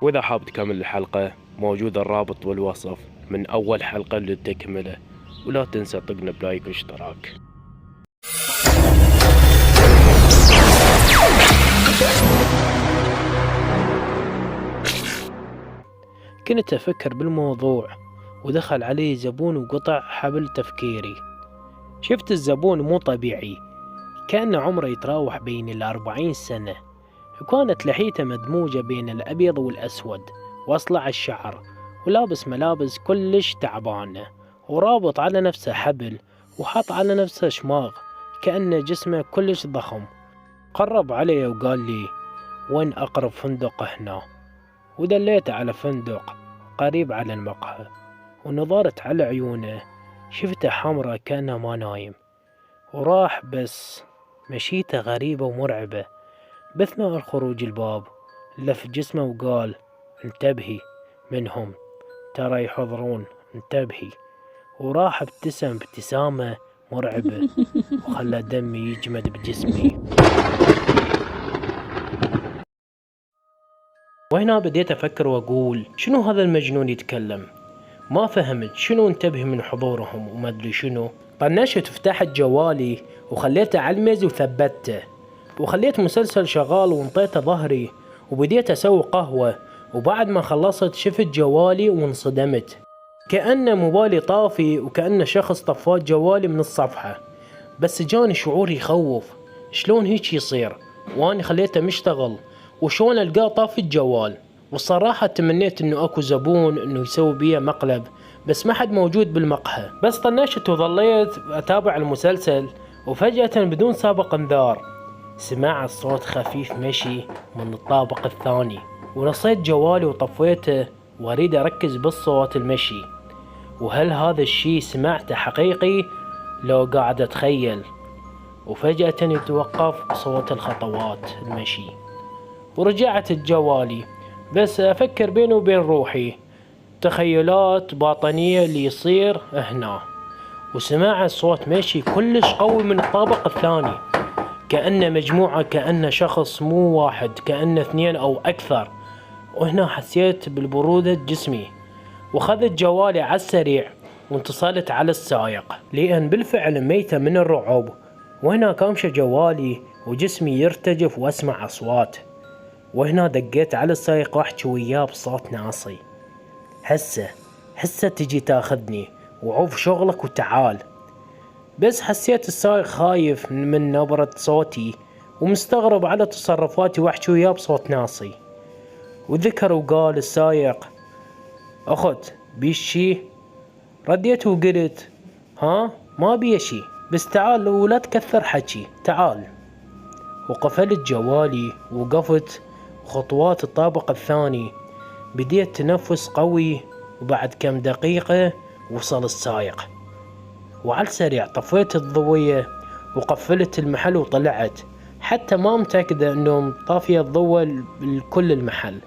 وإذا حاب تكمل الحلقة موجود الرابط بالوصف من أول حلقة للتكملة، ولا تنسى طقنا بلايك واشتراك. كنت أفكر بالموضوع ودخل علي زبون وقطع حبل تفكيري. شفت الزبون مو طبيعي، كان عمره يتراوح بين 40 سنة، وكانت لحيته مدموجة بين الأبيض والأسود وأصلع الشعر، ولابس ملابس كلش تعبانة، ورابط على نفسه حبل وحط على نفسه شماغ كأن جسمه كلش ضخم. قرب علي وقال لي وين أقرب فندق هنا، ودليته على فندق قريب على المقهى، ونظرت على عيونه شفته حمرة كأنه ما نايم، وراح بس مشيته غريبة ومرعبة. بأثناء الخروج الباب لف جسمه وقال انتبهي منهم ترى يحضرون، انتبهي. وراح ابتسم ابتسامة مرعبة وخلى دمي يجمد بجسمي. وهنا بديت أفكر وأقول شنو هذا المجنون يتكلم؟ ما فهمت شنو انتبه من حضورهم وما أدري شنو. طنشت فتحت جوالي وخليته على الميز وثبته، وخليت مسلسل شغال وانطيته ظهري، وبديت أسوي قهوة. وبعد ما خلصت شفت جوالي وانصدمت، كأن موبايلي طافي وكأن شخص طفات جوالي من الصفحة. بس جاني شعور يخوف، شلون هيك يصير واني خليته مشتغل، وشلون القاه طافي الجوال. والصراحة تمنيت انه اكو زبون انه يسوي بيه مقلب، بس ما حد موجود بالمقهى. بس طنشت وظليت اتابع المسلسل، وفجأة بدون سابق انذار سمعت صوت خفيف مشي من الطابق الثاني، ونصيت جوالي وطفيته واريد اركز بالصوت المشي، وهل هذا الشي سمعته حقيقي لو قاعد اتخيل. وفجأة يتوقف صوت الخطوات المشي، ورجعت جوالي بس افكر بيني وبين روحي تخيلات باطنية اللي يصير هنا. وسمعت صوت مشي كلش قوي من الطابق الثاني، كأنه مجموعة، كأنه شخص مو واحد، كأنه اثنين أو أكثر. وهنا حسيت بالبرودة جسمي، وخذت جوالي على السريع واتصلت على السائق لأن بالفعل ميتة من الرعب. وهنا كامشة جوالي وجسمي يرتجف وأسمع أصوات. وهنا دقيت على السائق واحكي وياه بصوت ناصي، هسه تجي تاخذني وعوف شغلك وتعال. بس حسيت السائق خايف من نبرة صوتي ومستغرب على تصرفاتي واحكي وياه بصوت ناصي. وذكر وقال السائق أخت بيش شي؟ رديت وقلت ها ما بيه شي، بس تعال ولا تكثر حكي تعال. وقفلت جوالي ووقفت خطوات الطابق الثاني، بديت تنفس قوي. وبعد كم دقيقة وصل السائق، وعلى السريع طفيت الضوية وقفلت المحل وطلعت، حتى ما متأكدة انه طافية الضوء لكل المحل.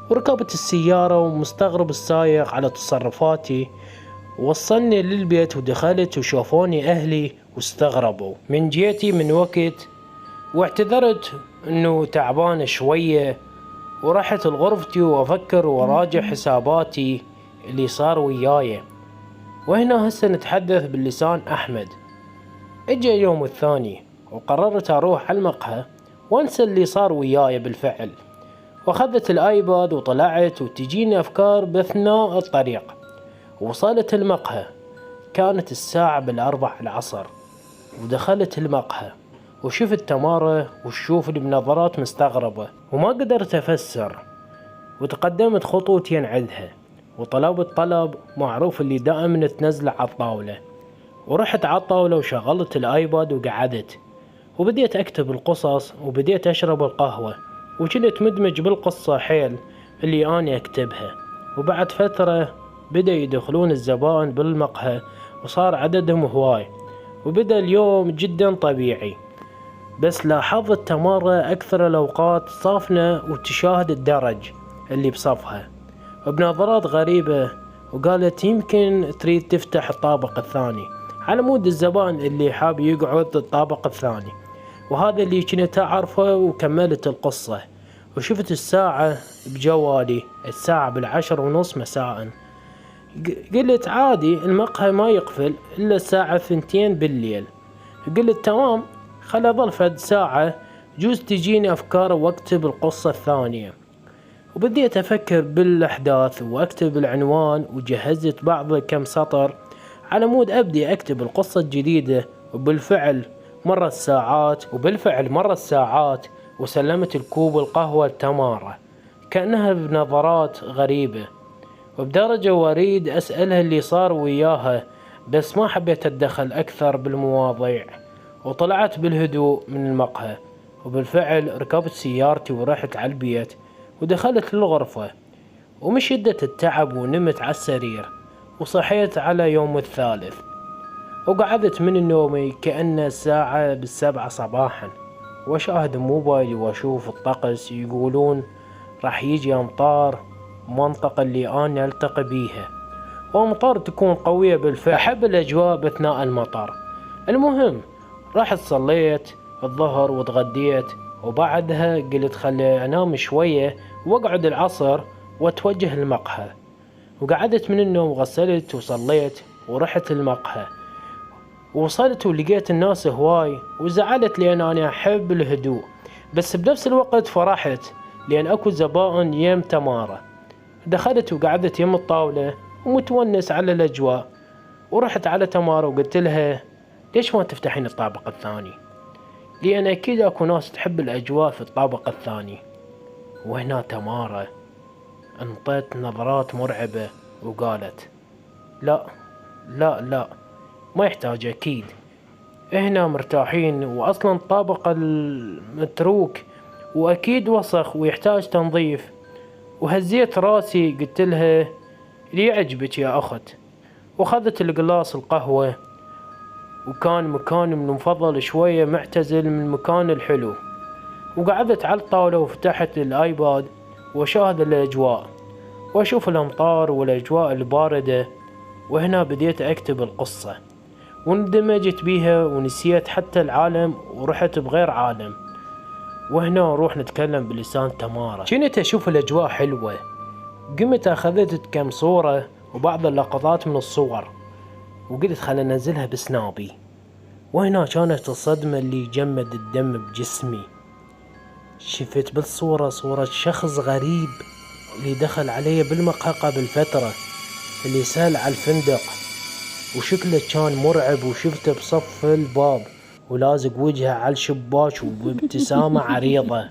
وركبت السيارة ومستغرب السائق على تصرفاتي. وصلني للبيت ودخلت وشافوني اهلي واستغربوا من جيتي من وقت، واعتذرت انه تعبان شوية، ورحت لغرفتي وافكر وراجع حساباتي اللي صار وياي. وهنا هسه نتحدث باللسان أحمد. اجى يوم الثاني وقررت اروح على المقهى وانسى اللي صار وياي بالفعل، واخذت الايباد وطلعت وتجيني افكار باثناء الطريق. وصلت المقهى كانت الساعة 4 العصر، ودخلت المقهى وشفت تمارة وتشوفني بنظرات مستغربة وما قدرت افسر. وتقدمت خطوتين عندها وطلبت طلب معروف اللي دائما تنزله على الطاولة. ورحت على الطاولة وشغلت الايباد وقعدت، وبديت اكتب القصص وبديت اشرب القهوة، وكنت مدمج بالقصة حيل اللي اني اكتبها. وبعد فترة بدأ يدخلون الزبائن بالمقهى وصار عددهم هواي، وبدأ اليوم جدا طبيعي. بس لاحظت تمارة أكثر الأوقات صافنة وتشاهد الدرج اللي بصفها وبنظرات غريبة، وقالت يمكن تريد تفتح الطابق الثاني على مود الزبائن اللي حاب يقعد الطابق الثاني. وهذا اللي كنت أعرفه. وكملت القصة وشفت الساعة بجوالي، الساعة 10:30 مساء. قلت عادي المقهى ما يقفل إلا الساعة 2 بالليل. قلت تمام، خل أظل فد ساعة جوز تجيني أفكار وأكتب القصة الثانية. وبديت أفكر بالأحداث وأكتب العنوان، وجهزت بعض كم سطر على مود أبدي أكتب القصة الجديدة. وبالفعل مرت الساعات وسلمت الكوب القهوة لتمارة كأنها بنظرات غريبة، وبدرجة وريد أسألها اللي صار وياها، بس ما حبيت أتدخل أكثر بالمواضيع. وطلعت بالهدوء من المقهى، وبالفعل ركبت سيارتي ورحت على البيت ودخلت للغرفة. ومن شدة التعب ونمت على السرير، وصحيت على يوم الثالث. وقعدت من نومي كأن الساعة 7 صباحا، واشاهد موبايلي واشوف الطقس، يقولون راح يجي امطار منطقة اللي انا التقي بيها، وامطار تكون قوية بالفعل. احب الاجواء باثناء المطر. المهم رحت صليت الظهر وتغديت، وبعدها قلت خلي انام شوية واقعد العصر واتوجه المقهى. وقعدت من النوم، غسلت وصليت ورحت المقهى. وصلت ولقيت الناس هواي، وزعلت لأن أنا أحب الهدوء، بس بنفس الوقت فرحت لأن أكو زبائن يم تمارة. دخلت وقعدت يم الطاولة ومتونس على الأجواء. ورحت على تمارة وقلت لها ليش ما تفتحين الطابق الثاني، لأن أكيد أكو ناس تحب الأجواء في الطابق الثاني. وهنا تمارة انطت نظرات مرعبة وقالت لا لا لا، ما يحتاج، أكيد هنا مرتاحين، وأصلا الطابق المتروك وأكيد وسخ ويحتاج تنظيف. وهزيت راسي قلت لها اللي يعجبك يا أخت. وخذت القلاص القهوة، وكان مكان من المفضل شوية معتزل من المكان الحلو. وقعدت على الطاولة وفتحت الآيباد وشاهد الأجواء وأشوف الأمطار والأجواء الباردة. وهنا بديت أكتب القصة واندمجت بيها ونسيت حتى العالم ورحت بغير عالم. وهنا نروح نتكلم بلسان تمارة. كنت أشوف الأجواء حلوة، قمت أخذت كم صورة وبعض اللقطات من الصور، وقلت خل أنزلها بسنابي. وهنا كانت الصدمة اللي جمد الدم بجسمي. شفت بالصورة صورة شخص غريب اللي دخل علي بالمقهى قبل فترة، اللي سأل على الفندق، وشكله كان مرعب. وشفته بصف الباب ولازق وجهه على الشباك وبابتسامة عريضة.